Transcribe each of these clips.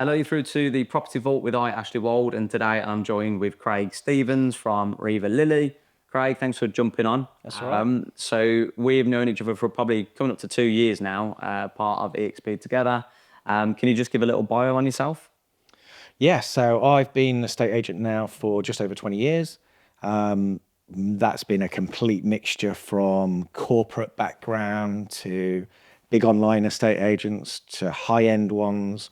Hello, you're through to the Property Vault with Ashley Wold, and today I'm joined with Craig Stevens from Riva Lily. Craig, thanks for jumping on. That's all right. So we've known each other for probably coming up to 2 years now, part of EXP together. Can you just give a little bio on yourself? Yeah, so I've been an estate agent now for just over 20 years. That's been a complete mixture from corporate background to big online estate agents to high-end ones,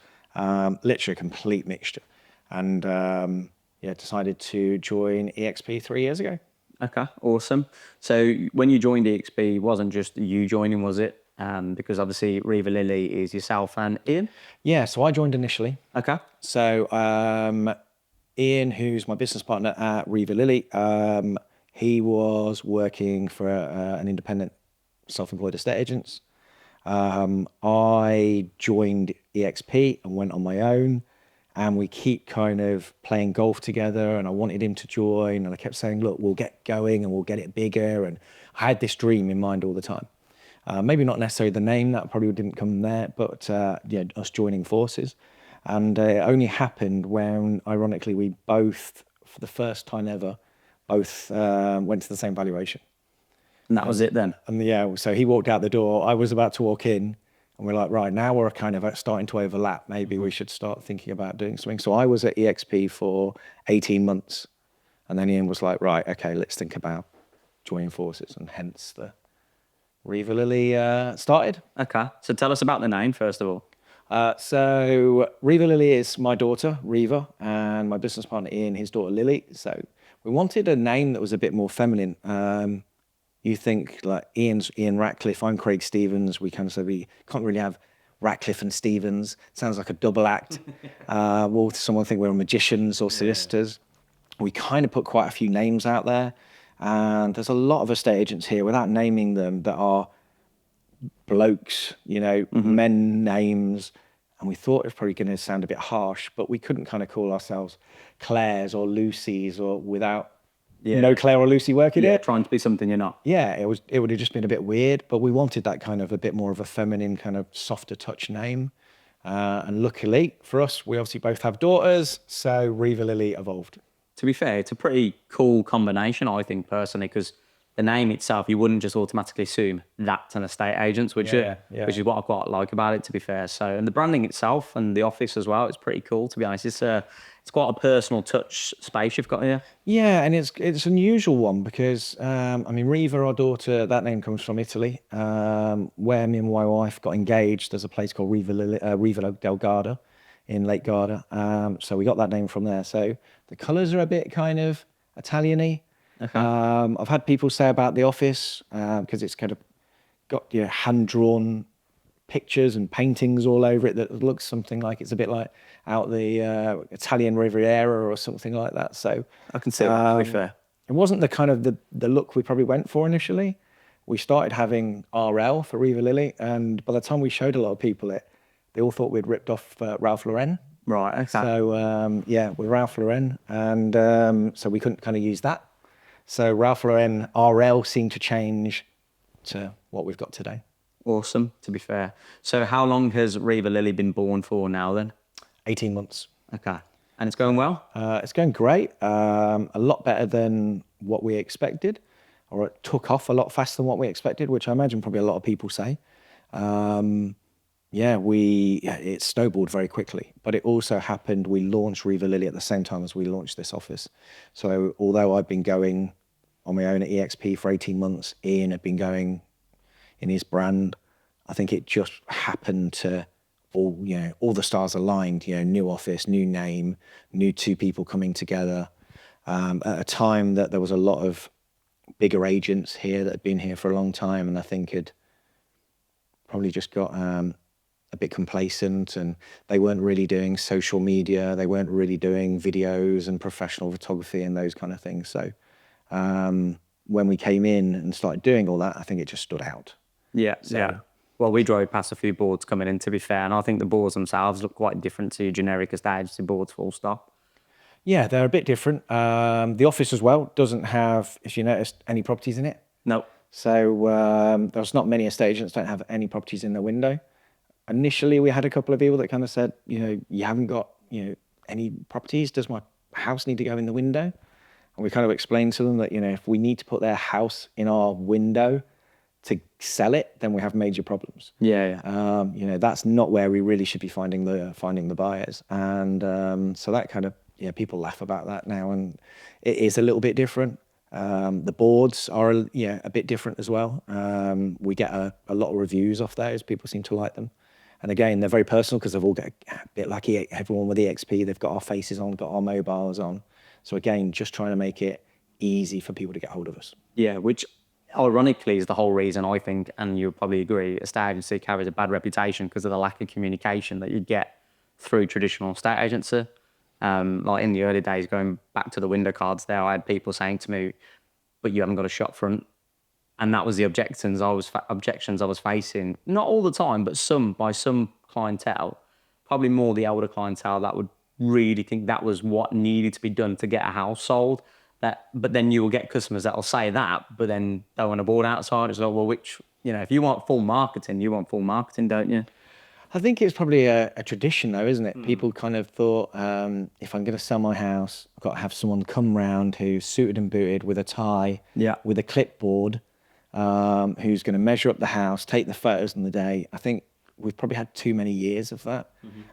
literally a complete mixture. And yeah, decided to join EXP 3 years ago. Okay, awesome. So when you joined EXP, it wasn't just you joining, was it? Because obviously Riva Lily is yourself and Ian. Yeah, so I joined initially. Okay. So Ian, who's my business partner at Riva Lily, he was working for an independent self-employed estate agent. I joined EXP and went on my own, and we keep kind of playing golf together, and I wanted him to join, and I kept saying, look, we'll get going and we'll get it bigger. And I had this dream in mind all the time. Maybe not necessarily the name, that probably didn't come there, but yeah, us joining forces. And it only happened when, ironically, we both, for the first time ever, both went to the same valuation. And that was it then. And yeah, so he walked out the door, I was about to walk in, and we're like, right, now we're kind of starting to overlap. Maybe we should start thinking about doing something. So I was at EXP for 18 months. And then Ian was like, right, okay, let's think about joining forces. And hence the Riva Lily started. Okay, so tell us about the name first of all. So Riva Lily is my daughter, Riva, and my business partner, Ian, his daughter, Lily. So we wanted a name that was a bit more feminine. You think like Ian's Ian Ratcliffe, I'm Craig Stevens. We kind of say we can't really have Ratcliffe and Stevens. Sounds like a double act. Will someone think we're magicians or solicitors? We kind of put quite a few names out there. And there's a lot of estate agents here, without naming them, that are blokes, men names. And we thought it was probably going to sound a bit harsh, but we couldn't kind of call ourselves Claires or Lucy's or without no Claire or Lucy working Yeah, it. trying to be something you're not. Yeah, it would have just been a bit weird, but we wanted that kind of a bit more of a feminine, kind of softer touch name. And luckily for us, we obviously both have daughters, so Riva Lily evolved. To be fair, it's a pretty cool combination, I think, personally, because the name itself, you wouldn't just automatically assume that's an estate agent, which is what I quite like about it, to be fair. So, and the branding itself and the office as well, it's pretty cool, to be honest. It's quite a personal touch space you've got here. Yeah, and it's an unusual one because, I mean, Riva, our daughter, that name comes from Italy. Where me and my wife got engaged, there's a place called Riva del Garda in Lake Garda. So we got that name from there. So the colours are a bit kind of Italian-y. Okay. I've had people say about the office, because it's kind of got hand-drawn pictures and paintings all over it that looks something like it's a bit like out the Italian Riviera or something like that. So I can see that, to be fair. it wasn't the kind of the look we probably went for initially. We started having RL for Riva Lily, and by the time we showed a lot of people it, they all thought we'd ripped off Ralph Lauren. Right, okay. So yeah, we're Ralph Lauren, and so we couldn't kind of use that. So Ralph Lauren RL seemed to change to what we've got today. Awesome, to be fair. So how long has Riva Lily been born for now then? 18 months. Okay. And it's going well? It's going great. A lot better than what we expected, or it took off a lot faster than what we expected, which I imagine probably a lot of people say. It snowballed very quickly, but it also happened, we launched Riva Lily at the same time as we launched this office. So although I've been going on my own at EXP for 18 months, Ian had been going in his brand. I think it just happened to all the stars aligned, new office, new name, new two people coming together, at a time that there was a lot of bigger agents here that had been here for a long time, and I think had probably just got a bit complacent, and they weren't really doing social media, they weren't really doing videos and professional photography and those kind of things. So when we came in and started doing all that, I think it just stood out. Yeah. Well, we drove past a few boards coming in, to be fair, and I think the boards themselves look quite different to your generic estate agency boards, full stop. Yeah, they're a bit different. The office as well doesn't have, if you noticed, any properties in it. No. So there's not many estate agents don't have any properties in their window. initially we had a couple of people that kind of said, you haven't got, any properties. Does my house need to go in the window? And we kind of explained to them that, if we need to put their house in our window to sell it, then we have major problems. That's not where we really should be finding the buyers. And so that kind of, people laugh about that now, and it is a little bit different. The boards are a bit different as well. We get a lot of reviews off those. People seem to like them. And again, they're very personal because they've all got a bit like everyone with EXP. They've got our faces on, got our mobiles on. So again, just trying to make it easy for people to get hold of us. Yeah, which ironically is the whole reason I think, and you'll probably agree, estate agency carries a bad reputation because of the lack of communication that you get through traditional estate agency. Like in the early days, going back to the window cards there, I had people saying to me, but you haven't got a shop front. And that was the objections I was facing, not all the time, but some clientele, probably more the older clientele that would really think that was what needed to be done to get a house sold. But then you will get customers that will say that, but then don't want a board outside. It's like, well, if you want full marketing, don't you? I think it's probably a tradition though, isn't it? People kind of thought, if I'm going to sell my house, I've got to have someone come round who's suited and booted with a tie, with a clipboard, who's going to measure up the house, take the photos on the day. I think we've probably had too many years of that.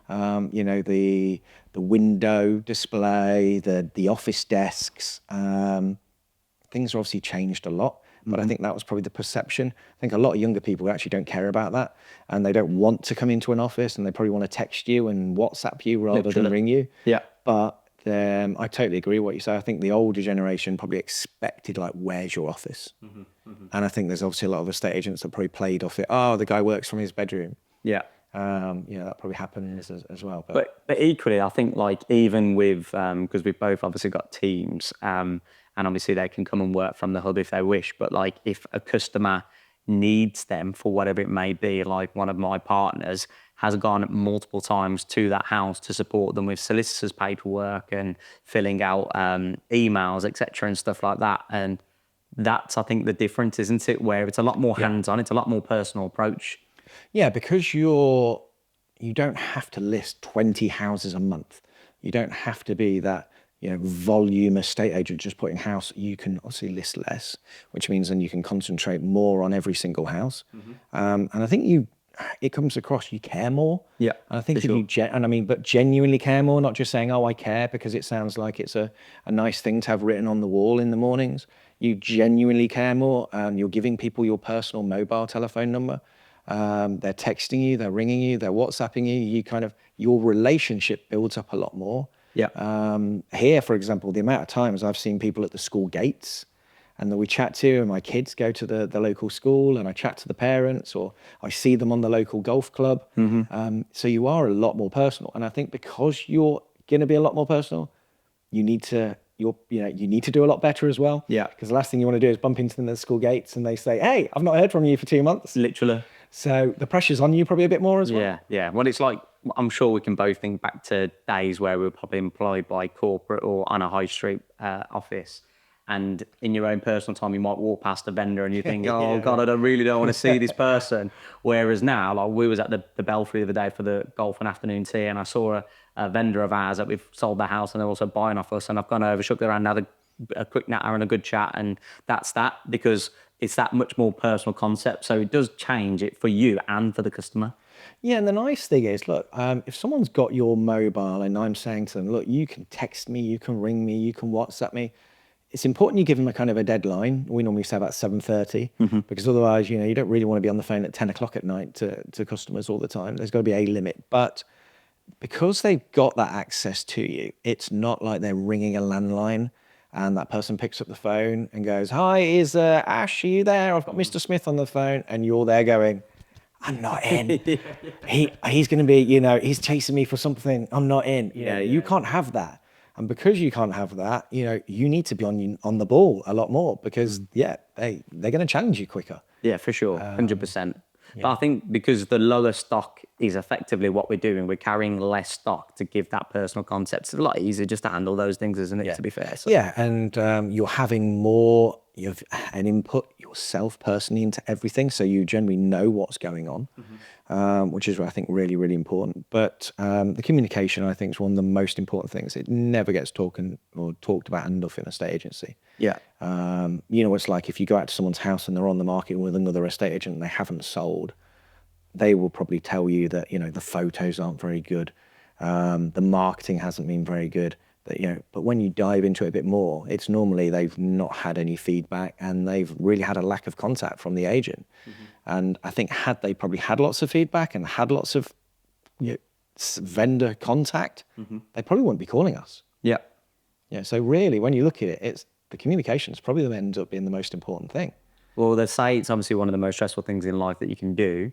The window display, the office desks, things are obviously changed a lot. But I think that was probably the perception. I think a lot of younger people actually don't care about that, and they don't want to come into an office, and they probably want to text you and WhatsApp you rather than ring you. Yeah. But I totally agree with what you say. I think the older generation probably expected, like, where's your office? And I think there's obviously a lot of estate agents that probably played off it. Oh, the guy works from his bedroom. Yeah. That probably happens as well. But equally, I think like even with, because we've both obviously got teams, and obviously they can come and work from the hub if they wish. But like if a customer needs them for whatever it may be, like one of my partners has gone multiple times to that house to support them with solicitors' paperwork and filling out emails, etc. and stuff like that. And that's, I think, the difference, isn't it? Where it's a lot more hands-on, it's a lot more personal approach. Yeah, because you don't have to list 20 houses a month. You don't have to be that volume estate agent just putting house. You can obviously list less, which means then you can concentrate more on every single house. And I think it comes across you care more. Yeah, and I think but genuinely care more, not just saying, oh, I care because it sounds like it's a nice thing to have written on the wall in the mornings. You genuinely care more, and you're giving people your personal mobile telephone number. They're texting you, they're ringing you, they're WhatsApping you. Your relationship builds up a lot more. Yeah. Here, for example, the amount of times I've seen people at the school gates and that we chat to, and my kids go to the local school and I chat to the parents, or I see them on the local golf club. So you are a lot more personal. And I think because you're going to be a lot more personal, you need to do a lot better as well. Yeah. Because the last thing you want to do is bump into them at the school gates and they say, hey, I've not heard from you for 2 months. Literally. So the pressure's on you probably a bit more as well. Yeah. Well, it's like, I'm sure we can both think back to days where we were probably employed by corporate or on a high street office. And in your own personal time, you might walk past a vendor and you think, oh, God, I really don't want to see this person. Whereas now, like we was at the Belfry the other day for the golf and afternoon tea, and I saw a vendor of ours that we've sold their house and they're also buying off us. And I've gone over, shook their hand, had a quick natter and a good chat. And that's that, because it's that much more personal concept. So it does change it for you and for the customer. Yeah, and the nice thing is, look, if someone's got your mobile and I'm saying to them, look, you can text me, you can ring me, you can WhatsApp me, it's important you give them a kind of a deadline. We normally say about 7:30, because otherwise, you don't really want to be on the phone at 10 o'clock at night to customers all the time. There's got to be a limit. But because they've got that access to you, it's not like they're ringing a landline and that person picks up the phone and goes, hi, is Ash, are you there? I've got Mr. Smith on the phone. And you're there going, I'm not in. He's going to be, he's chasing me for something. I'm not in. You can't have that. And because you can't have that, you need to be on the ball a lot more, because they're going to challenge you quicker. Yeah, for sure. 100%. But I think because the lower stock is effectively what we're doing, we're carrying less stock to give that personal concept. It's a lot easier just to handle those things, isn't it, to be fair? So. Yeah, and you're having more you have an input yourself personally into everything, so you generally know what's going on, which is, I think, really, really important. But the communication, I think, is one of the most important things. It never gets talked about enough in a estate agency. Yeah. You know, it's like if you go out to someone's house and they're on the market with another estate agent and they haven't sold, they will probably tell you that, you know, the photos aren't very good, the marketing hasn't been very good. That, you know, but when you dive into it a bit more, it's normally they've not had any feedback and they've really had a lack of contact from the agent. And I think had they probably had lots of feedback and had lots of, you know, vendor contact, they probably wouldn't be calling us. Yeah. Yeah. So really, when you look at it, it's the communications probably ends up being the most important thing. Well, they say it's obviously one of the most stressful things in life that you can do.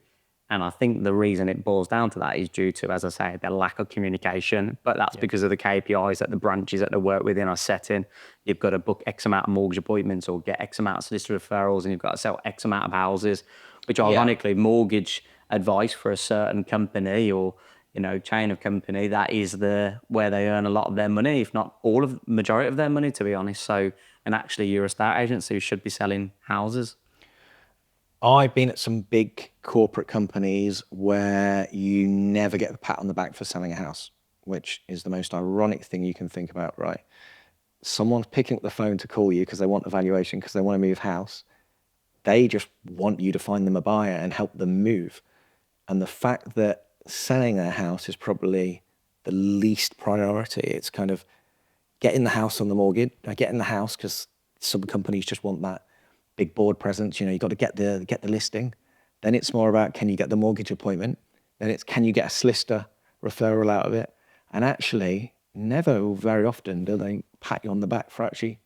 And I think the reason it boils down to that is due to, as I say, the lack of communication. But that's because of the KPIs that the branches that they work within are setting. You've got to book X amount of mortgage appointments or get X amount of solicitor referrals, and you've got to sell X amount of houses, which ironically, mortgage advice for a certain company or, you know, chain of company, that is where they earn a lot of their money, if not all of majority of their money, to be honest. So, and actually you're a estate agency who should be selling houses. I've been at some big corporate companies where you never get a pat on the back for selling a house, which is the most ironic thing you can think about, right? Someone's picking up the phone to call you because they want a valuation, because they want to move house. They just want you to find them a buyer and help them move. And the fact that selling their house is probably the least priority. It's kind of getting the house on the mortgage, getting the house, because some companies just want that big board presence. You know, you got to get the listing. Then it's more about, can you get the mortgage appointment? Then it's, can you get a solicitor referral out of it? And actually, never very often do they pat you on the back for actually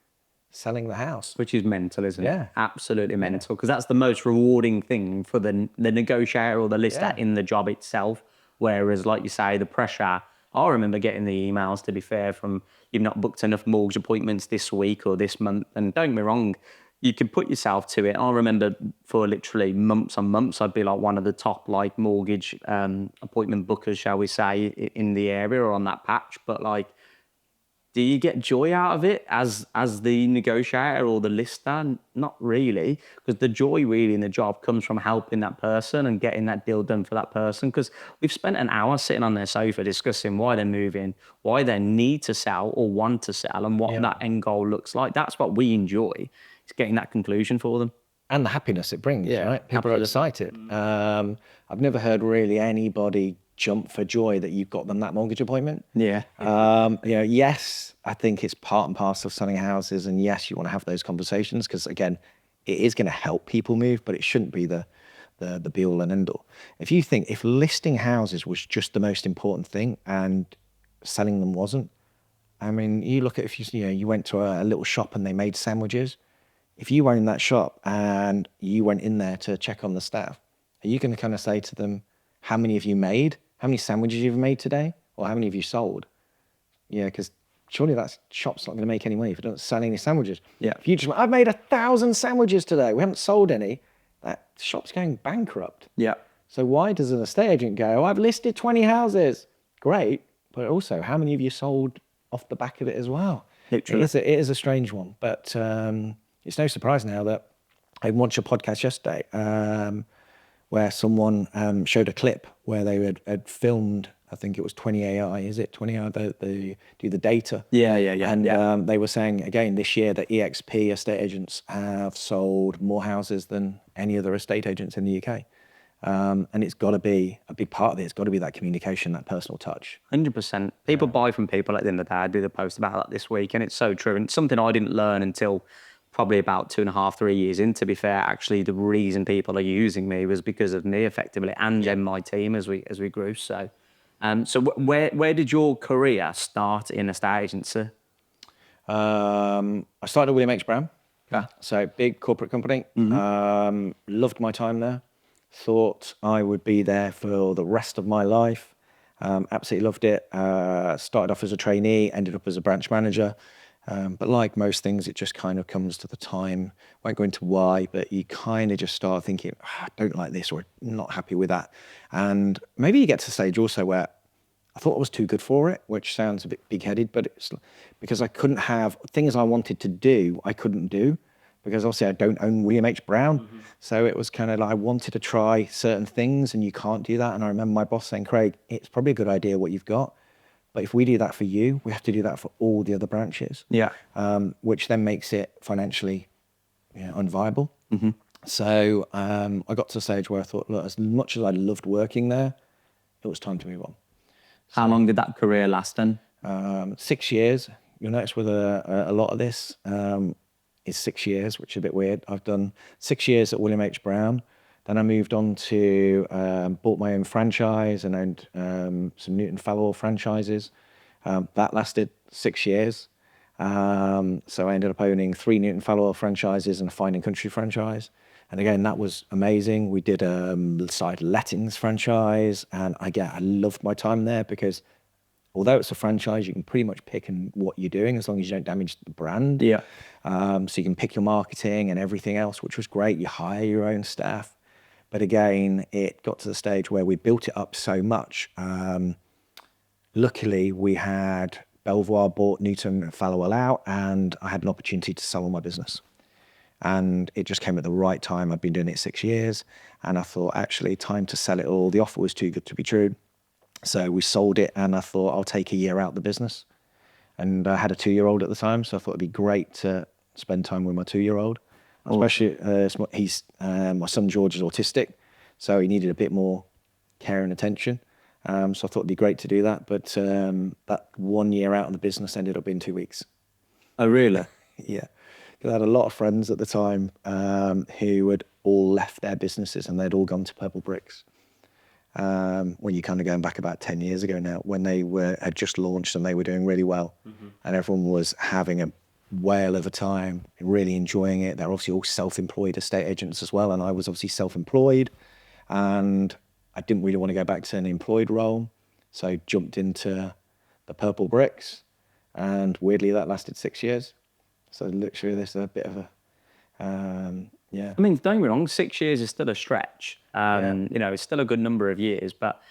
selling the house. Which is mental, isn't it? Yeah. Absolutely mental. Because that's the most rewarding thing for the negotiator or the lister in the job itself. Whereas, like you say, the pressure, I remember getting the emails, to be fair, from, you've not booked enough mortgage appointments this week or this month. And don't get me wrong, you can put yourself to it. I remember for literally months and months, I'd be like one of the top like mortgage appointment bookers, shall we say, in the area or on that patch. But like, do you get joy out of it as the negotiator or the lister? Not really, because the joy really in the job comes from helping that person and getting that deal done for that person. Because we've spent an hour sitting on their sofa discussing why they're moving, why they need to sell or want to sell, and what that end goal looks like. That's what we enjoy, is getting that conclusion for them. And the happiness it brings, right? People are excited. I've never heard really anybody jump for joy that you've got them that mortgage appointment. Yeah. You know, yes, I think it's part and parcel of selling houses, and yes, you want to have those conversations because, again, it is going to help people move, but it shouldn't be the be all and end all. If you think if listing houses was just the most important thing and selling them wasn't, I mean, you look at if you went to a little shop and they made sandwiches. If you owned that shop and you went in there to check on the staff, are you going to kind of say to them, how many have you made? How many sandwiches you've made today? Or how many have you sold? Yeah, because surely that shop's not going to make any money if it doesn't sell any sandwiches. Yeah. If you just went, I've made 1,000 sandwiches today, we haven't sold any, that shop's going bankrupt. Yeah. So why does an estate agent go, I've listed 20 houses? Great, but also, how many have you sold off the back of it as well? Literally. It is a strange one, but it's no surprise now that I watched a podcast yesterday where someone showed a clip where they had filmed, I think it was 20 AI, is it 20 AI, they do the data. Yeah. And they were saying, again, this year that EXP estate agents have sold more houses than any other estate agents in the UK. And it's got to be a big part of it. It's got to be that communication, that personal touch. 100%. People buy from people at the end of the day. I did a post about that this week, and it's so true. And it's something I didn't learn until probably about 2.5, 3 years in. To be fair, actually, the reason people are using me was because of me, effectively, and my team as we grew. So, so where did your career start in estate agency? I started at William H. Brown. Yeah. So big corporate company. Loved my time there. Thought I would be there for the rest of my life. Absolutely loved it. Started off as a trainee, ended up as a branch manager. But like most things, it just kind of comes to the time. Won't go into why, but you kind of just start thinking, I don't like this or not happy with that. And maybe you get to a stage also where I thought I was too good for it, which sounds a bit big-headed, but it's because I couldn't have things I wanted to do, I couldn't do because obviously I don't own William H. Brown. So it was kind of like I wanted to try certain things and you can't do that. And I remember my boss saying, Craig, it's probably a good idea what you've got. But if we do that for you, we have to do that for all the other branches. Yeah. Which then makes it financially unviable. So I got to the stage where I thought, look, as much as I loved working there, it was time to move on. How long did that career last then? 6 years. You'll notice with a lot of this is 6 years, which is a bit weird. I've done 6 years at William H. Brown. Then I moved on to bought my own franchise and owned some Newton Fallowell franchises. That lasted 6 years. So I ended up owning 3 Newton Fallowell franchises and a Fine and Country franchise. And again, that was amazing. We did a side lettings franchise, and I loved my time there because although it's a franchise, you can pretty much pick what you're doing as long as you don't damage the brand. Yeah. So you can pick your marketing and everything else, which was great. You hire your own staff. But again, it got to the stage where we built it up so much. Luckily, we had Belvoir bought Newton Fallowell out, and I had an opportunity to sell my business. And it just came at the right time. I'd been doing it 6 years, and I thought, actually, time to sell it all. The offer was too good to be true. So we sold it, and I thought, I'll take a year out of the business. And I had a 2-year-old at the time, so I thought it'd be great to spend time with my 2-year-old. Especially, my son George is autistic, so he needed a bit more care and attention. So I thought it'd be great to do that. But that 1 year out of the business ended up being 2 weeks. Oh, really? Yeah. I had a lot of friends at the time who had all left their businesses and they'd all gone to Purple Bricks. When you're kind of going back about 10 years ago now, when they had just launched and they were doing really well, and everyone was having a whale of a time, really enjoying it. They're obviously all self-employed estate agents as well, and I was obviously self-employed, and I didn't really want to go back to an employed role, so I jumped into the Purple Bricks, and weirdly that lasted 6 years. So literally this is a bit of a, yeah. I mean, don't get me wrong, 6 years is still a stretch. It's still a good number of years, but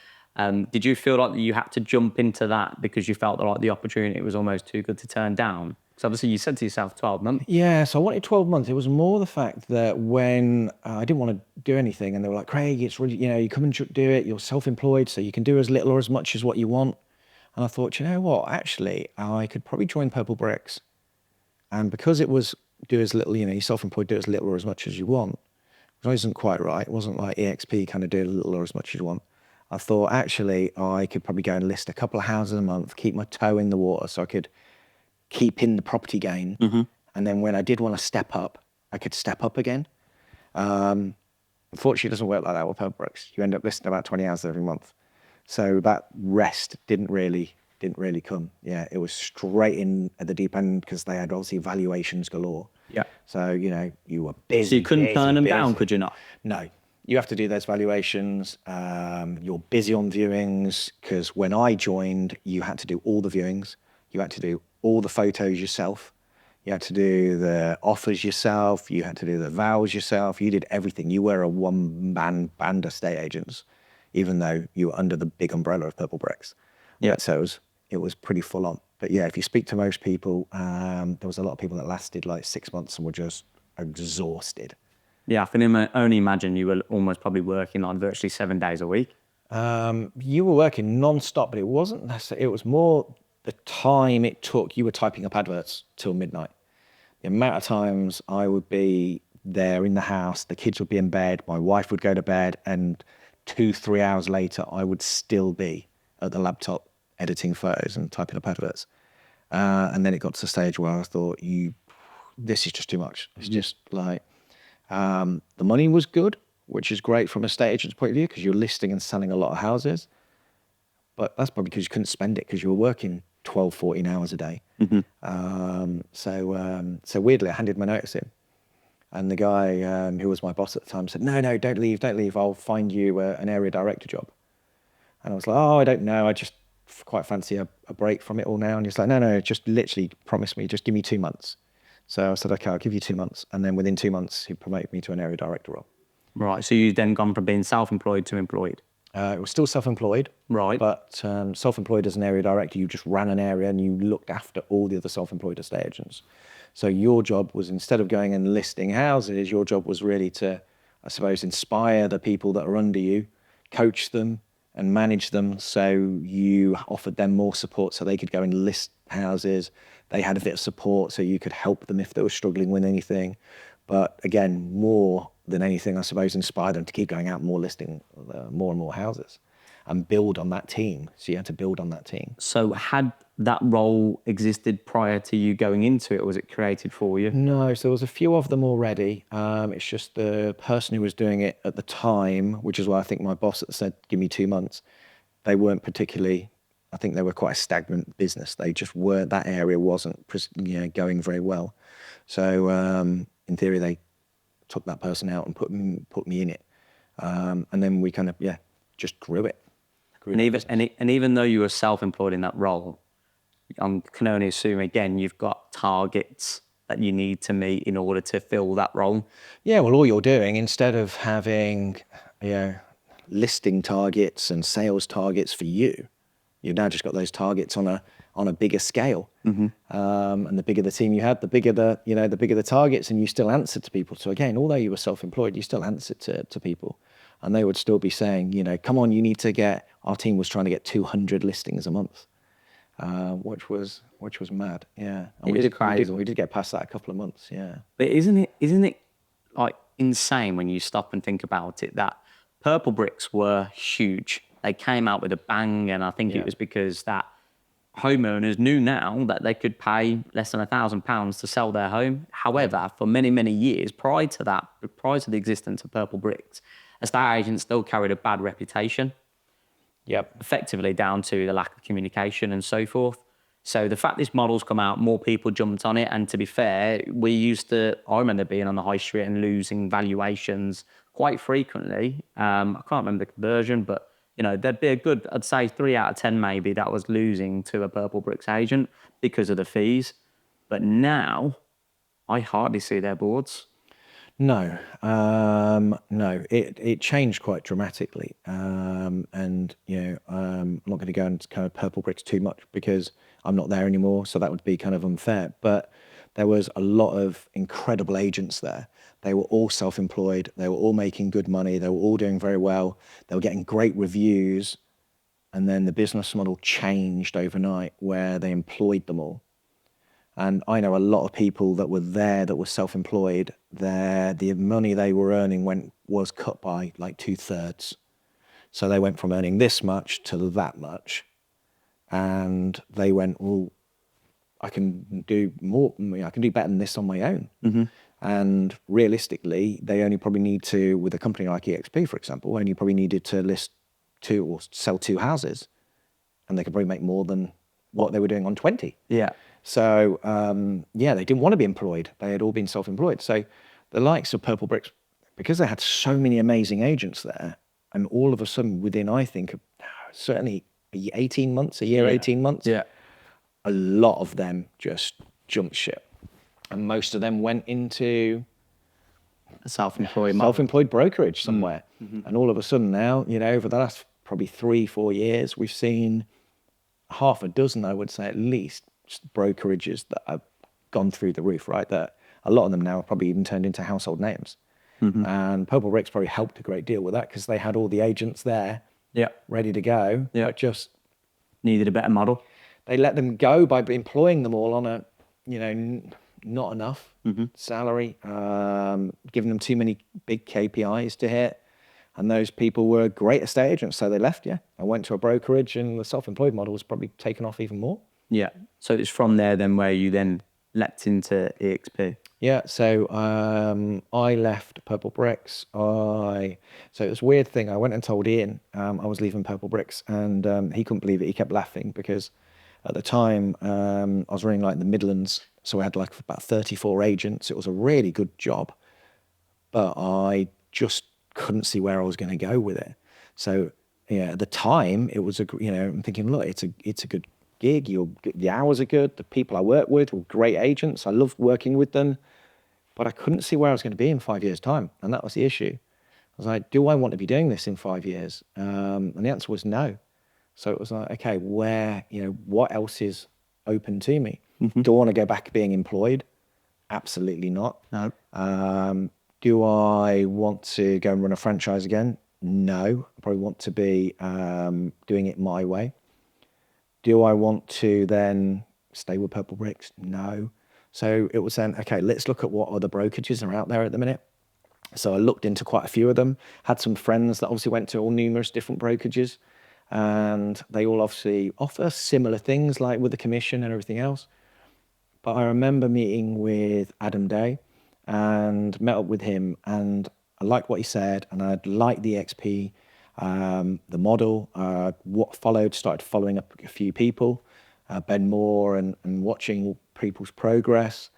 did you feel like you had to jump into that because you felt like the opportunity was almost too good to turn down? Because obviously you said to yourself 12 months. Yeah, so I wanted 12 months. It was more the fact that when I didn't want to do anything and they were like, Craig, it's really, you come and do it. You're self-employed, so you can do as little or as much as what you want. And I thought, you know what, actually, I could probably join Purple Bricks. And because it was do as little, you're self-employed, do as little or as much as you want, which isn't quite right. It wasn't like EXP kind of do a little or as much as you want. I thought, actually, I could probably go and list a couple of houses a month, keep my toe in the water so I could keep in the property game. And then when I did want to step up, I could step up again. Unfortunately, it doesn't work like that with Purple Bricks. You end up listing about 20 houses every month. So that rest didn't really come. Yeah, it was straight in at the deep end because they had obviously valuations galore. Yeah. So, you were busy. So you couldn't turn them down, could you not? No. You have to do those valuations. You're busy on viewings because when I joined, you had to do all the viewings. You had to do all the photos yourself. You had to do the offers yourself. You had to do the vows yourself. You did everything. You were a one-man band estate agents, even though you were under the big umbrella of Purple Bricks. Yeah. So it was pretty full on. But yeah, if you speak to most people, there was a lot of people that lasted like 6 months and were just exhausted. Yeah, I can only imagine you were almost probably working like virtually 7 days a week. You were working non-stop, but it wasn't necessarily, it was more the time it took. You were typing up adverts till midnight. The amount of times I would be there in the house, the kids would be in bed, my wife would go to bed, and 2-3 hours later, I would still be at the laptop editing photos and typing up adverts. And then it got to the stage where I thought, this is just too much. It's just like, the money was good, which is great from a estate agent's point of view because you're listing and selling a lot of houses. But that's probably because you couldn't spend it because you were working 12, 14 hours a day. So weirdly, I handed my notice in. And the guy who was my boss at the time said, no, don't leave. I'll find you an area director job. And I was like, I don't know. I just quite fancy a break from it all now. And he's like, no, just literally promise me, just give me 2 months. So I said, okay, I'll give you 2 months. And then within 2 months, he promoted me to an area director role. Right. So you then gone from being self-employed to employed. It was still self-employed. Right. But self-employed as an area director, you just ran an area and you looked after all the other self-employed estate agents. So your job was, instead of going and listing houses, your job was really to, I suppose, inspire the people that are under you, coach them and manage them. So you offered them more support so they could go and list houses. They had a bit of support so you could help them if they were struggling with anything. But again, more than anything, I suppose, inspire them to keep going out more, listing more and more houses and build on that team. So you had to build on that team. So had that role existed prior to you going into it, or was it created for you? No, so there was a few of them already. It's just the person who was doing it at the time, which is why I think my boss said, give me 2 months. They weren't particularly, I think they were quite a stagnant business. They just weren't, that area wasn't going very well. So in theory, they took that person out and put me in it. And then we kind of, just grew it. And even though you were self-employed in that role, I can only assume, again, you've got targets that you need to meet in order to fill that role. Yeah, well, all you're doing, instead of having listing targets and sales targets for you, you've now just got those targets on a bigger scale. Mm-hmm. And the bigger the team you had, the bigger the targets, and you still answered to people. So again, although you were self-employed, you still answered to people. And they would still be saying, come on, you need to get, our team was trying to get 200 listings a month, which was mad. Yeah. And we did get past that a couple of months. Yeah. But isn't it like insane when you stop and think about it, that Purple Bricks were huge. They came out with a bang, and I think it was because that homeowners knew now that they could pay less than £1,000 to sell their home. However, for many, many years prior to the existence of Purple Bricks, estate agents still carried a bad reputation. Yep. Effectively down to the lack of communication and so forth. So the fact this model's come out, more people jumped on it. And to be fair, I remember being on the high street and losing valuations quite frequently. I can't remember the conversion, but there'd be a good, I'd say 3 out of 10 maybe, that was losing to a Purple Bricks agent because of the fees. But now I hardly see their boards. No, it changed quite dramatically. And I'm not going to go into kind of Purple Bricks too much because I'm not there anymore. So that would be kind of unfair. But there was a lot of incredible agents there. They were all self-employed. They were all making good money. They were all doing very well. They were getting great reviews. And then the business model changed overnight where they employed them all. And I know a lot of people that were there that were self-employed. The money they were earning was cut by like 2/3. So they went from earning this much to that much. And they went, well, I can do more. I can do better than this on my own. Mm-hmm. And realistically, they only probably need to, with a company like EXP, for example, only probably needed to list 2 or sell 2 houses. And they could probably make more than what they were doing on 20. Yeah. So, they didn't want to be employed. They had all been self-employed. So the likes of Purple Bricks, because they had so many amazing agents there, and all of a sudden within, I think, certainly 18 months, a year, 18 months, a lot of them just jumped ship. And most of them went into a self-employed brokerage somewhere. Mm-hmm. And all of a sudden now, over the last probably 3-4 years, we've seen half a dozen, I would say at least, brokerages that have gone through the roof, right? That a lot of them now have probably even turned into household names. Mm-hmm. And Purple Bricks probably helped a great deal with that because they had all the agents there ready to go, but just needed a better model. They let them go by employing them all on a, not enough salary, giving them too many big KPIs to hit. And those people were great estate agents, so they left, and went to a brokerage, and the self-employed model was probably taken off even more. Yeah. So it's from there then where you then leapt into EXP. Yeah. So I left Purple Bricks. So it was a weird thing. I went and told Ian I was leaving Purple Bricks, and he couldn't believe it. He kept laughing because at the time I was running like the Midlands, so I had like about 34 agents. It was a really good job, but I just couldn't see where I was going to go with it. So at the time it was I'm thinking, look, it's a good gig. The hours are good. The people I work with were great agents. I loved working with them, but I couldn't see where I was going to be in 5 years' time, and that was the issue. was like, do I want to be doing this in 5 years? And the answer was no. So it was like, okay, what else is open to me? Do I want to go back being employed? Absolutely not. No. Do I want to go and run a franchise again? No. I probably want to be doing it my way. Do I want to then stay with Purple Bricks? No. So it was then, okay, let's look at what other brokerages are out there at the minute. So I looked into quite a few of them, had some friends that obviously went to all numerous different brokerages, and they all obviously offer similar things like with the commission and everything else. But I remember meeting with Adam Day and met up with him, and I liked what he said, and I liked the XP, the model. What followed, started following up a few people, Ben Moore, and watching people's progress.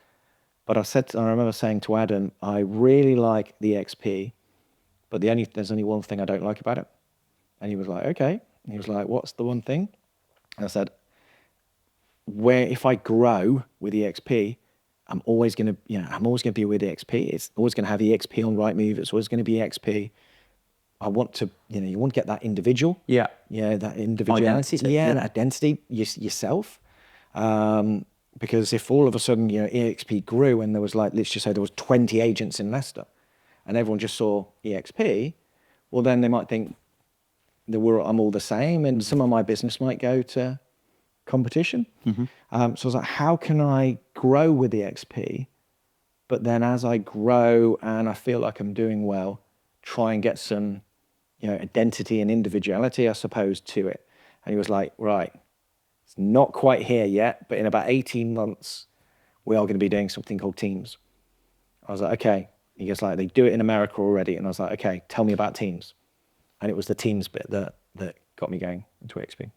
But I remember saying to Adam, I really like the XP, but there's only one thing I don't like about it. And he was like, okay. And he was like, what's the one thing? And I said, if I grow with EXP, I'm always going to be with EXP. It's always going to have EXP on Rightmove. It's always going to be EXP. I want to, you want to get that individual. Yeah. Yeah, that individuality. Identity. Yeah, that identity yourself. Because if all of a sudden, EXP grew and there was let's just say there was 20 agents in Leicester and everyone just saw EXP, well, then they might think that I'm all the same, and some of my business might go to competition. So I was like, how can I grow with EXP? But then as I grow and I feel like I'm doing well, try and get some, identity and individuality, I suppose, to it. And he was like, right, it's not quite here yet, but in about 18 months, we are going to be doing something called Teams. I was like, okay. He goes like, they do it in America already. And I was like, okay, tell me about Teams. And it was the Teams bit that got me going into XP.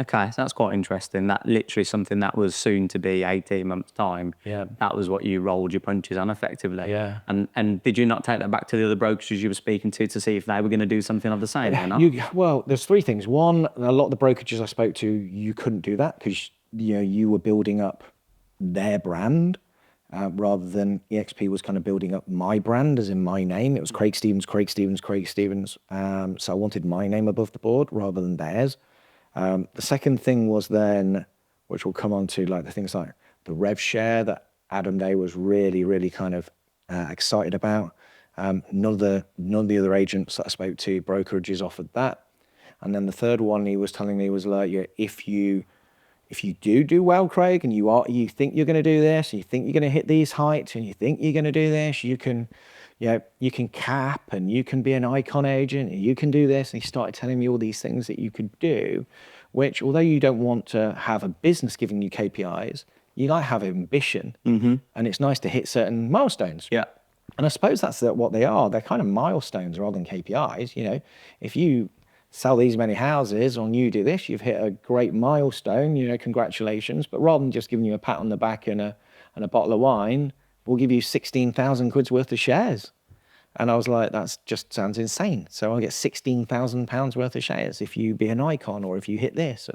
Okay, so that's quite interesting. That literally something that was soon to be 18 months' time. Yeah. That was what you rolled your punches on effectively. Yeah. And did you not take that back to the other brokerages you were speaking to see if they were going to do something of the same or not? Well, there's three things. One, a lot of the brokerages I spoke to, you couldn't do that because you were building up their brand rather than EXP was kind of building up my brand, as in my name. It was Craig Stevens, Craig Stevens, Craig Stevens. So I wanted my name above the board rather than theirs. The second thing was then, which we'll come on to, the things like the rev share that Adam Day was really, really kind of excited about. None of the other agents that I spoke to, brokerages, offered that. And then the third one he was telling me was like, if you do well, Craig, and you think you're going to do this, you think you're going to hit these heights, and you think you're going to do this, you can cap, and you can be an icon agent, and you can do this. And he started telling me all these things that you could do, which, although you don't want to have a business giving you KPIs, you have ambition, and it's nice to hit certain milestones. Yeah. And I suppose that's what they are. They're kind of milestones rather than KPIs. If you sell these many houses or you do this, you've hit a great milestone, congratulations. But rather than just giving you a pat on the back and a bottle of wine, we'll give you 16,000 quid's worth of shares. And I was like, that just sounds insane. So I'll get 16,000 pounds worth of shares if you be an icon or if you hit this.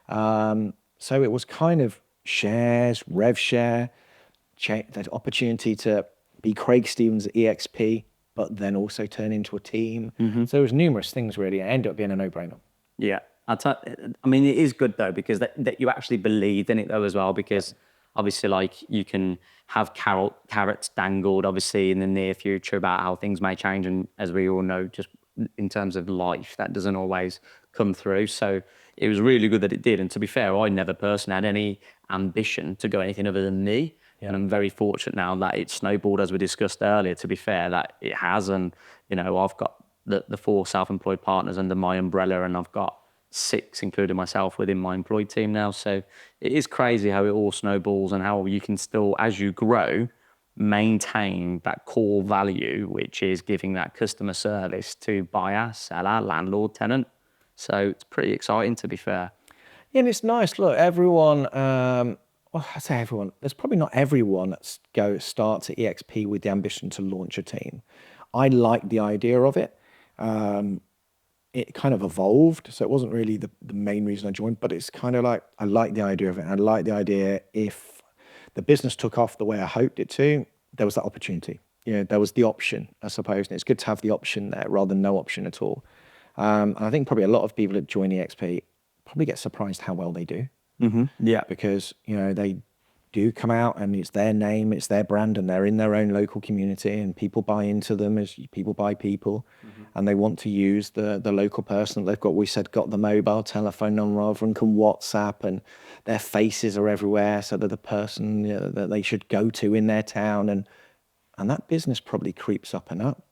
And so it was kind of shares, rev share, that opportunity to be Craig Stevens at EXP, but then also turn into a team. So there was numerous things really. It ended up being a no-brainer. Yeah. I mean, it is good though, because that you actually believed in it though as well, because obviously you can have carrots dangled obviously in the near future about how things may change. And as we all know, just in terms of life, that doesn't always come through. So it was really good that it did. And to be fair, I never personally had any ambition to go anything other than me. Yeah. And I'm very fortunate now that it snowballed, as we discussed earlier, to be fair, that it has. And, I've got the 4 self-employed partners under my umbrella, and I've got 6, including myself, within my employed team now. So it is crazy how it all snowballs and how you can still, as you grow, maintain that core value, which is giving that customer service to buyer, seller, landlord, tenant. So it's pretty exciting, to be fair. Yeah, and it's nice. Look, everyone, well, I say everyone, there's probably not everyone that starts at EXP with the ambition to launch a team. I like the idea of it. It kind of evolved, so it wasn't really the main reason I joined, but it's kind of like, I like the idea of it. I like the idea if the business took off the way I hoped it to, there was that opportunity. there was the option, I suppose, and it's good to have the option there rather than no option at all. And I think probably a lot of people that join EXP probably get surprised how well they do. Yeah. Because, they do come out and it's their name, it's their brand, and they're in their own local community, and people buy into them as people buy people, and they want to use the local person that they've got. We said got the mobile telephone on rather than can WhatsApp, and their faces are everywhere, so they're the person that they should go to in their town, and that business probably creeps up and up.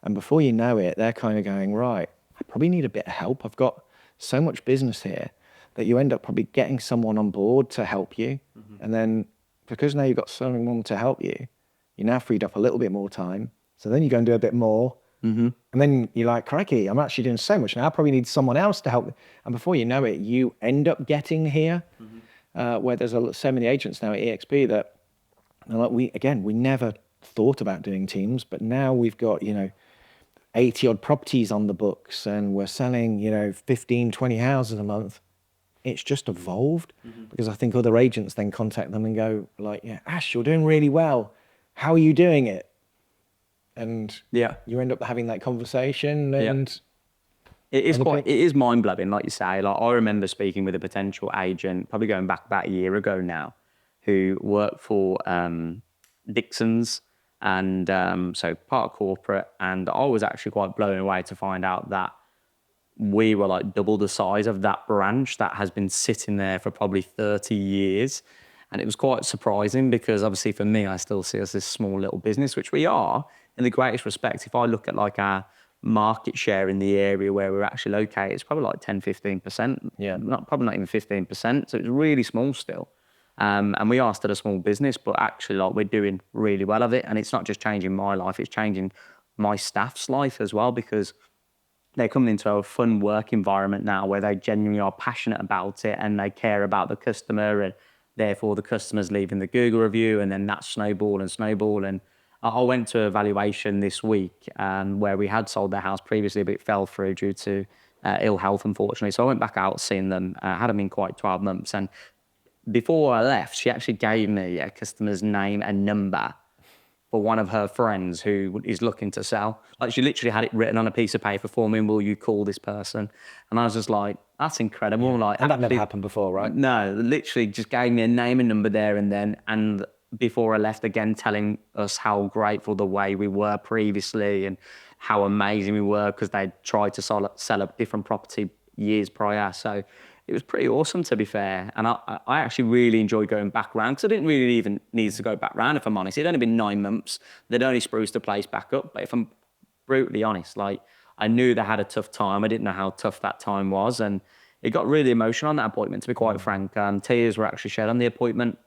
And before you know it, they're kind of going, right, I probably need a bit of help. I've got so much business here, that you end up probably getting someone on board to help you. And then because now you've got someone to help you, you're now freed up a little bit more time. So then you go and do a bit more. And then you're like, crikey, I'm actually doing so much now. I probably need someone else to help. And before you know it, you end up getting here where there's so many agents now at EXP that like we never thought about doing teams, but now we've got, 80 odd properties on the books, and we're selling, 15, 20 houses a month. It's just evolved because I think other agents then contact them and go like, yeah, Ash, you're doing really well. How are you doing it? And you end up having that conversation, and it is mind blowing, like you say. Like I remember speaking with a potential agent, probably going back about a year ago now, who worked for Dixon's, and so part of corporate, and I was actually quite blown away to find out that we were like double the size of that branch that has been sitting there for probably 30 years. And it was quite surprising because obviously for me, I still see us this small little business, which we are in the greatest respect. If I look at like our market share in the area where we're actually located, it's probably like 10, 15%. Yeah. Probably not even 15%. So it's really small still. And we are still a small business, but actually like we're doing really well of it. And it's not just changing my life, it's changing my staff's life as well, because they're coming into a fun work environment now where they genuinely are passionate about it and they care about the customer, and therefore the customer's leaving the Google review, and then that's snowball. And I went to a valuation this week where we had sold their house previously, but it fell through due to ill health, unfortunately. So I went back out seeing them, had them in quite 12 months. And before I left, she actually gave me a customer's name and number for one of her friends who is looking to sell. Like she literally had it written on a piece of paper for me, will you call this person? And I was just like, that's incredible. Yeah. Like, and that never happened before, right? No, literally just gave me a name and number there and then. And before I left, again, telling us how grateful the way we were previously and how amazing we were because they tried to sell a different property years prior. So it was pretty awesome, to be fair. And I actually really enjoyed going back round because I didn't really even need to go back round, if I'm honest. It'd only been 9 months. They'd only spruced the place back up. But if I'm brutally honest, like I knew they had a tough time. I didn't know how tough that time was. And it got really emotional on that appointment, to be quite frank. Tears were actually shed on the appointment,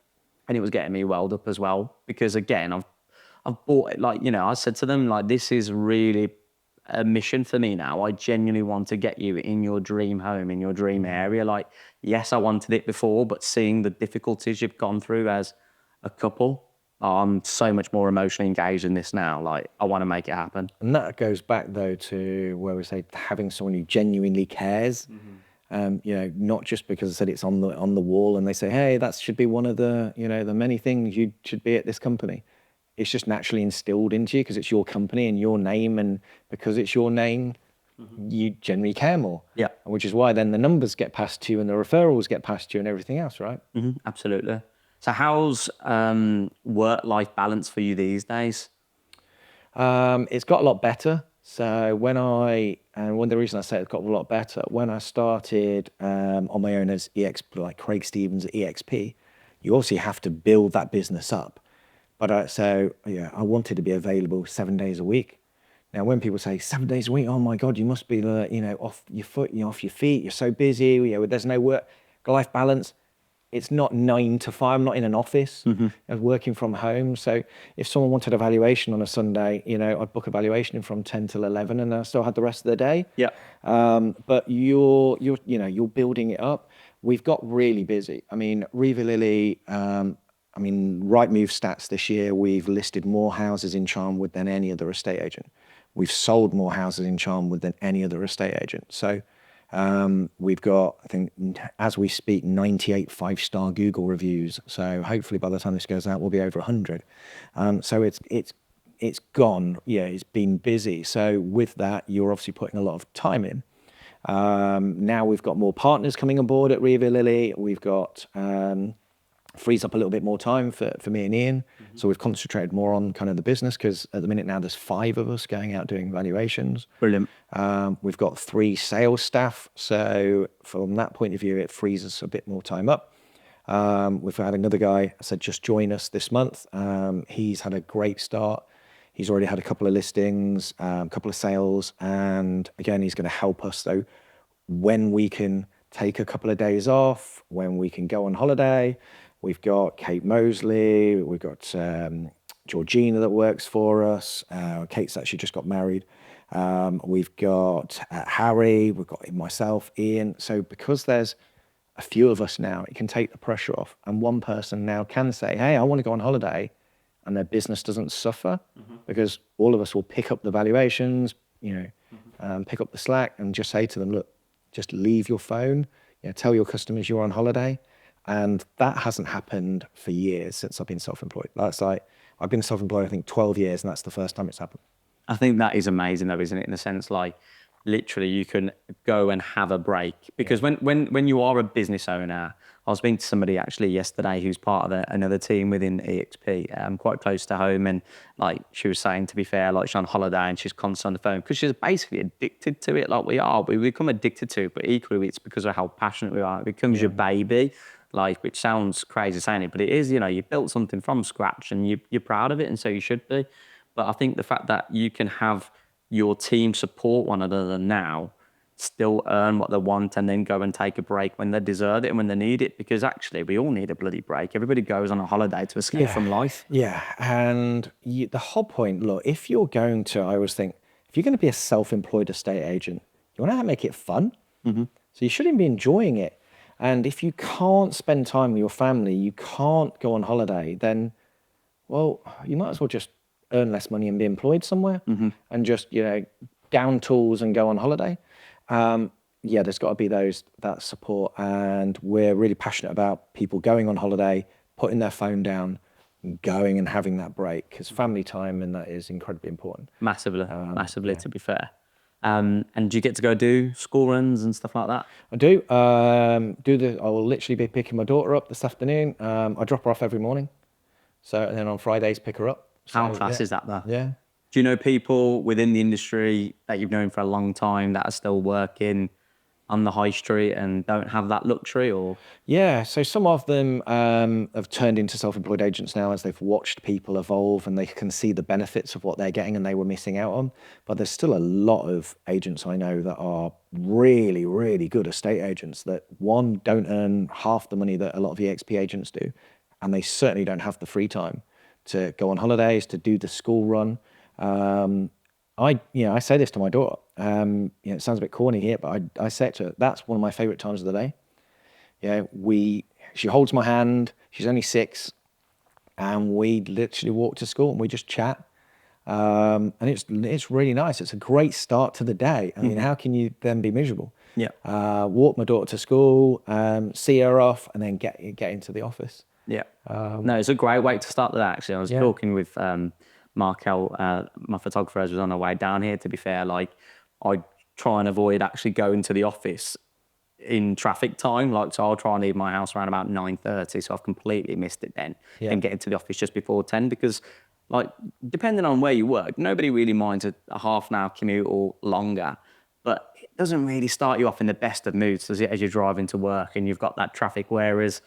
and it was getting me welled up as well. Because again, I've bought it, like, I said to them, like, this is really a mission for me now. I genuinely want to get you in your dream home, in your dream area. Like, yes, I wanted it before, but seeing the difficulties you've gone through as a couple, I'm so much more emotionally engaged in this now. Like, I want to make it happen. And that goes back though to where we say having someone who genuinely cares. Not just because I said it's on the wall and they say, hey, that should be one of the, the many things you should be at this company. It's just naturally instilled into you because it's your company and your name, and because it's your name, you generally care more. Yeah. Which is why then the numbers get passed to you and the referrals get passed to you and everything else, right? Absolutely. So how's work-life balance for you these days? It's got a lot better. So one of the reasons I say it's got a lot better, when I started on my own as like Craig Stevens at EXP, you obviously have to build that business up. But I wanted to be available 7 days a week. Now, when people say 7 days a week, oh my God, you must be, off your foot, off your feet. You're so busy. There's no work-life balance. It's not 9 to 5. I'm not in an office. I'm working from home. So if someone wanted a valuation on a Sunday, I'd book a valuation from 10 till 11, and I still had the rest of the day. Yeah. But you're building it up. We've got really busy. I mean, Riva Lily. Rightmove stats this year, we've listed more houses in Charnwood than any other estate agent. We've sold more houses in Charnwood than any other estate agent. So we've got, I think, as we speak, 98 5-star Google reviews. So hopefully by the time this goes out, we'll be over 100. So it's it's gone. Yeah, it's been busy. So with that, you're obviously putting a lot of time in. Now we've got more partners coming on board at Riva Lily. We've got frees up a little bit more time for me and Ian. So we've concentrated more on kind of the business, because at the minute now there's 5 of us going out doing valuations. Brilliant. We've got 3 sales staff. So from that point of view, it frees us a bit more time up. We've had another guy, I said, just join us this month. He's had a great start. He's already had a couple of listings, a couple of sales. And again, he's going to help us though, when we can take a couple of days off, when we can go on holiday. We've got Kate Mosley, we've got Georgina that works for us. Kate's actually just got married. We've got Harry, we've got myself, Ian. So because there's a few of us now, it can take the pressure off. And one person now can say, hey, I want to go on holiday, and their business doesn't suffer, because all of us will pick up the valuations, pick up the slack and just say to them, look, just leave your phone, tell your customers you're on holiday. And that hasn't happened for years since I've been self-employed. That's like, I've been self-employed, I think 12 years, and that's the first time it's happened. I think that is amazing though, isn't it? In the sense, like, literally you can go and have a break, because when you are a business owner, I was speaking to somebody actually yesterday who's part of another team within EXP, quite close to home, and like she was saying, to be fair, like she's on holiday and she's constantly on the phone because she's basically addicted to it. Like we become addicted to it, but equally it's because of how passionate we are. It becomes your baby, like, which sounds crazy saying it, but it is. You built something from scratch and you're proud of it, and so you should be. But I think the fact that you can have your team support one another now, still earn what they want, and then go and take a break when they deserve it and when they need it, because actually we all need a bloody break. Everybody goes on a holiday to escape from life. Yeah, and the whole point, look, if you're going to, I always think, if you're going to be a self-employed estate agent, you want to make it fun. So you shouldn't be enjoying it. And if you can't spend time with your family, you can't go on holiday, then, well, you might as well just earn less money and be employed somewhere, and just, down tools and go on holiday. There's got to be that support, and we're really passionate about people going on holiday, putting their phone down, going and having that break, because family time and that is incredibly important. Massively, to be fair. And do you get to go do school runs and stuff like that? I do. I will literally be picking my daughter up this afternoon. I drop her off every morning, and then on Fridays pick her up. How class is that though? Yeah. Do you know people within the industry that you've known for a long time that are still working on the high street and don't have that luxury, or? Yeah, so some of them have turned into self-employed agents now as they've watched people evolve, and they can see the benefits of what they're getting and they were missing out on. But there's still a lot of agents I know that are really, really good estate agents that, one, don't earn half the money that a lot of EXP agents do, and they certainly don't have the free time to go on holidays, to do the school run. I say this to my daughter. It sounds a bit corny here, but I say it to her. That's one of my favorite times of the day. She holds my hand. She's only 6, and we literally walk to school and we just chat. And it's really nice. It's a great start to the day. I mean, how can you then be miserable? Yeah. Walk my daughter to school, see her off, and then get into the office. Yeah. No, it's a great way to start the day, actually. I was talking with Markel, my photographer, was on our way down here, to be fair. Like, I try and avoid actually going to the office in traffic time. Like, so I'll try and leave my house around about 9:30, so I've completely missed it then, and get into the office just before 10, because, like, depending on where you work, nobody really minds a half an hour commute or longer, but it doesn't really start you off in the best of moods as you're driving to work and you've got that traffic, whereas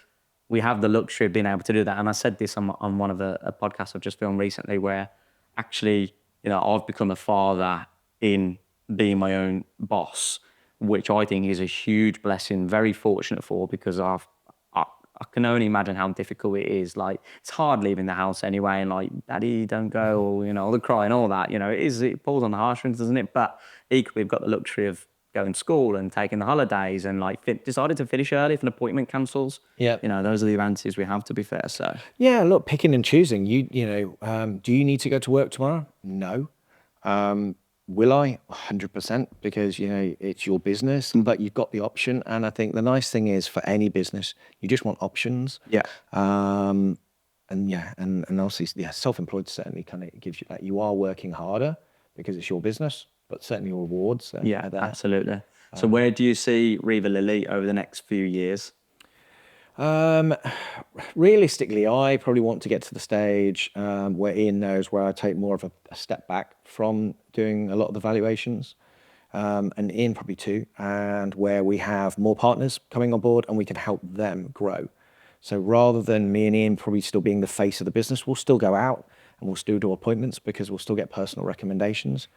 we have the luxury of being able to do that. And I said this on one of a podcast I've just filmed recently, where actually, I've become a father in being my own boss, which I think is a huge blessing, very fortunate for, because I can only imagine how difficult it is. Like, it's hard leaving the house anyway, and like, daddy, don't go, or, all the crying, all that, it pulls on the heartstrings, doesn't it? But equally, we've got the luxury of going to school and taking the holidays, and like decided to finish early if an appointment cancels. Yeah. Those are the advantages we have, to be fair. So yeah, look, picking and choosing. Do you need to go to work tomorrow? No. Will I? 100%, because it's your business, but you've got the option. And I think the nice thing is, for any business, you just want options. yeah. and also, yeah, self-employed certainly kind of gives you that. You are working harder because it's your business, but certainly your rewards Yeah, are there. absolutely. So where do you see Riva Lily over the next few years? Um, Realistically, I probably want to get to the stage where Ian knows where I take more of a step back from doing a lot of the valuations, and Ian probably too, and where we have more partners coming on board and we can help them grow. So rather than me and Ian probably still being the face of the business, we'll still go out and we'll still do appointments because we'll still get personal recommendations.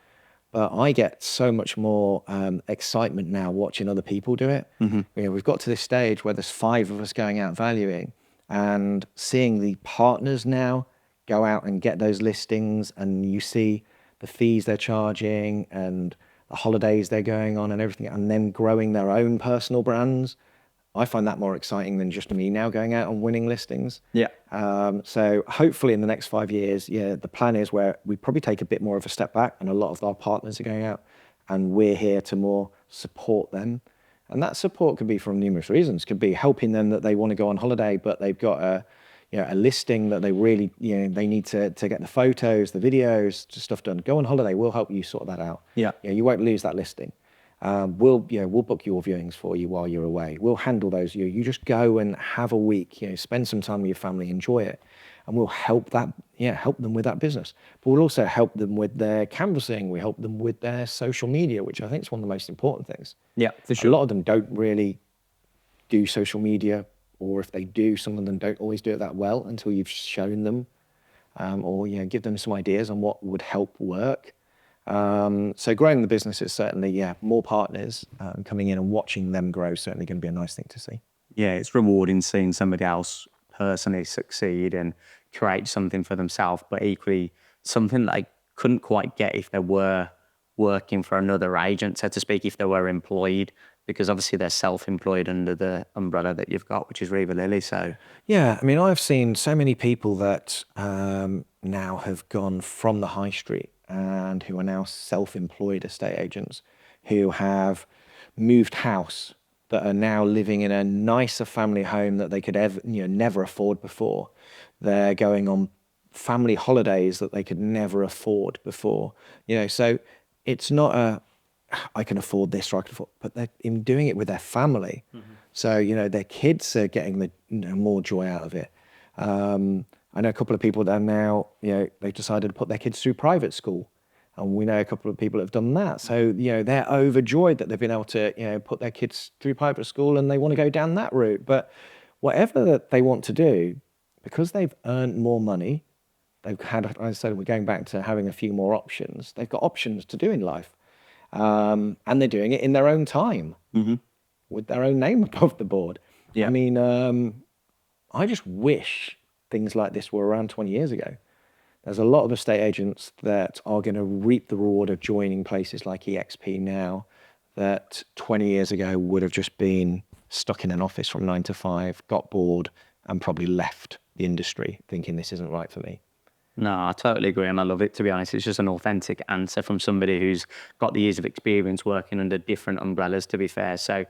But I get so much more excitement now watching other people do it. We've got to this stage where there's 5 of us going out valuing and seeing the partners now go out and get those listings, and you see the fees they're charging and the holidays they're going on and everything, and then growing their own personal brands. I find that more exciting than just me now going out and winning listings. Yeah. So hopefully in the next 5 years, yeah, the plan is where we probably take a bit more of a step back, and a lot of our partners are going out, and we're here to more support them. And that support could be from numerous reasons. Could be helping them that they want to go on holiday, but they've got a listing that they really, they need to get the photos, the videos, stuff done. Go on holiday. We'll help you sort that out. Yeah. You won't lose that listing. We'll book your viewings for you while you're away. We'll handle those. You just go and have a week, spend some time with your family, enjoy it, and we'll help them with that business. But we'll also help them with their canvassing. We help them with their social media, which I think is one of the most important things. Yeah, for A sure. lot of them don't really do social media, or if they do, some of them don't always do it that well until you've shown them, or give them some ideas on what would help work. So growing the business is certainly, more partners coming in and watching them grow is certainly going to be a nice thing to see. Yeah, it's rewarding seeing somebody else personally succeed and create something for themselves, but equally something that they couldn't quite get if they were working for another agent, so to speak, if they were employed, because obviously they're self-employed under the umbrella that you've got, which is Riva Lily. So Yeah, I mean, I've seen so many people that now have gone from the high street and who are now self-employed estate agents who have moved house, that are now living in a nicer family home that they could ever, never afford before. They're going on family holidays that they could never afford before. So it's not I can afford this or I can afford, but they're in doing it with their family. So, their kids are getting the more joy out of it. I know a couple of people that are now, they've decided to put their kids through private school. And we know a couple of people that have done that. So, they're overjoyed that they've been able to, put their kids through private school, and they want to go down that route. But whatever that they want to do, because they've earned more money, they've had, I said, we're going back to having a few more options. They've got options to do in life. And they're doing it in their own time with their own name above the board. Yeah. I mean, I just wish things like this were around 20 years ago. There's a lot of estate agents that are going to reap the reward of joining places like EXP now that 20 years ago would have just been stuck in an office from 9 to 5, got bored, and probably left the industry thinking this isn't right for me. No, I totally agree, and I love it, to be honest. It's just an authentic answer from somebody who's got the years of experience working under different umbrellas, to be fair. So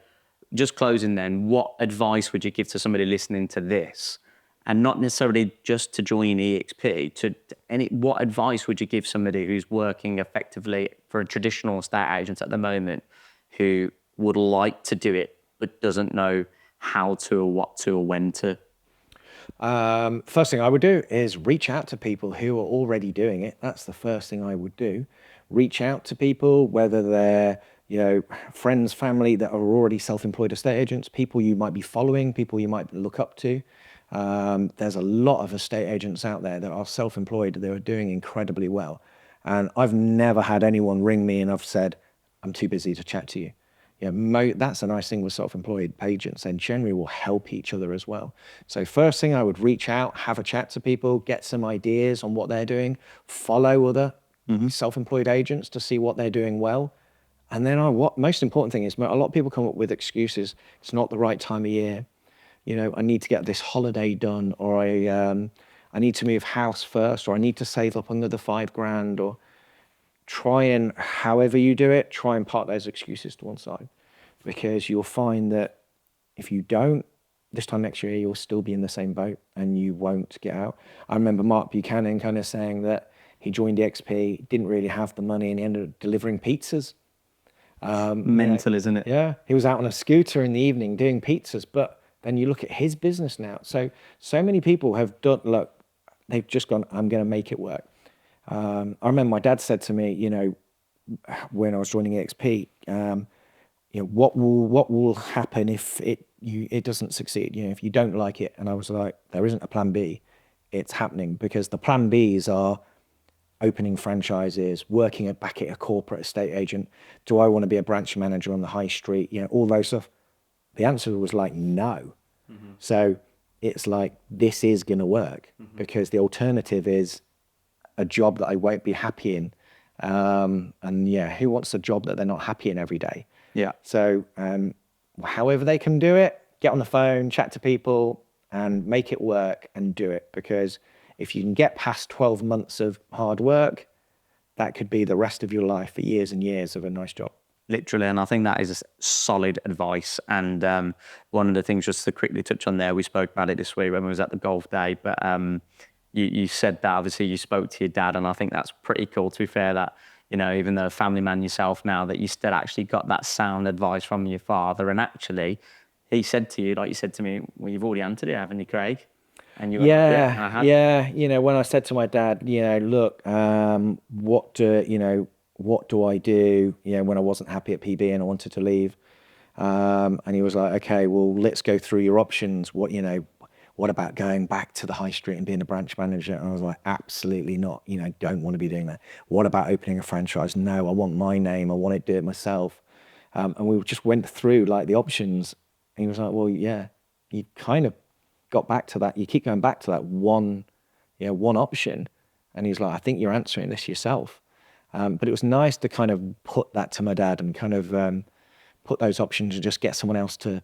just closing then, what advice would you give to somebody listening to this? And not necessarily just to join EXP, what advice would you give somebody who's working effectively for a traditional estate agent at the moment who would like to do it but doesn't know how to or what to or when to? First thing I would do is reach out to people who are already doing it. That's the first thing I would do. Reach out to people, whether they're, friends, family that are already self-employed estate agents, people you might be following, people you might look up to. There's a lot of estate agents out there that are self-employed that are doing incredibly well. And I've never had anyone ring me and I've said, I'm too busy to chat to you. That's a nice thing with self-employed agents, and generally will help each other as well. So first thing, I would reach out, have a chat to people, get some ideas on what they're doing, follow other self-employed agents to see what they're doing well. And then what most important thing is, a lot of people come up with excuses. It's not the right time of year. I need to get this holiday done, or I need to move house first, or I need to save up another $5,000, or try and, however you do it, try and park those excuses to one side, because you'll find that if you don't, this time next year, you'll still be in the same boat and you won't get out. I remember Mark Buchanan kind of saying that he joined EXP, didn't really have the money, and he ended up delivering pizzas. Mental, isn't it? Yeah, he was out on a scooter in the evening doing pizzas. But then you look at his business now. So many people have done, look, they've just gone, I'm going to make it work. I remember my dad said to me, you know, when I was joining EXP, you know, what will happen if it doesn't succeed? You know, if you don't like it. And I was like, there isn't a plan B. It's happening, because the plan Bs are opening franchises, working back at a corporate estate agent. Do I want to be a branch manager on the high street? You know, all those stuff. The answer was like, no. Mm-hmm. So it's like, this is going to work, because the alternative is a job that I won't be happy in. And yeah, who wants a job that they're not happy in every day? Yeah. So however they can do it, get on the phone, chat to people, and make it work and do it. Because if you can get past 12 months of hard work, that could be the rest of your life for years and years of a nice job. Literally, and I think that is solid advice. And one of the things, just to quickly touch on there, we spoke about it this week when we was at the golf day, but you said that obviously you spoke to your dad, and I think that's pretty cool, to be fair, that, you know, even though a family man yourself now, that you still actually got that sound advice from your father. And actually, he said to you, like you said to me, well, you've already answered it, haven't you, Craig? And you were like, I had. Yeah. You know, when I said to my dad, you know, look, what do I do? You know, when I wasn't happy at PB and I wanted to leave, and he was like, okay, well, let's go through your options. What about going back to the high street and being a branch manager? And I was like, absolutely not. You know, don't want to be doing that. What about opening a franchise? No, I want my name. I want to do it myself. And we just went through like the options. And he was like, well, yeah, you kind of got back to that. You keep going back to that one option. And he's like, I think you're answering this yourself. But it was nice to kind of put that to my dad and kind of put those options and just get someone else to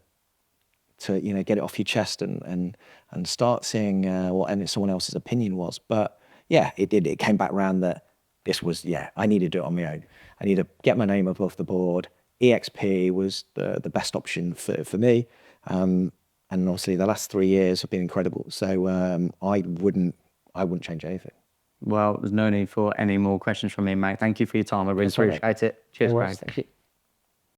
you know, get it off your chest and start seeing what someone else's opinion was. But yeah, it did. It came back round that this was, I needed to do it on my own. I need to get my name above the board. EXP was the best option for me. And obviously the last 3 years have been incredible. So I wouldn't change anything. Well, there's no need for any more questions from me, mate. Thank you for your time. I really appreciate it. Cheers, Craig. Thank you.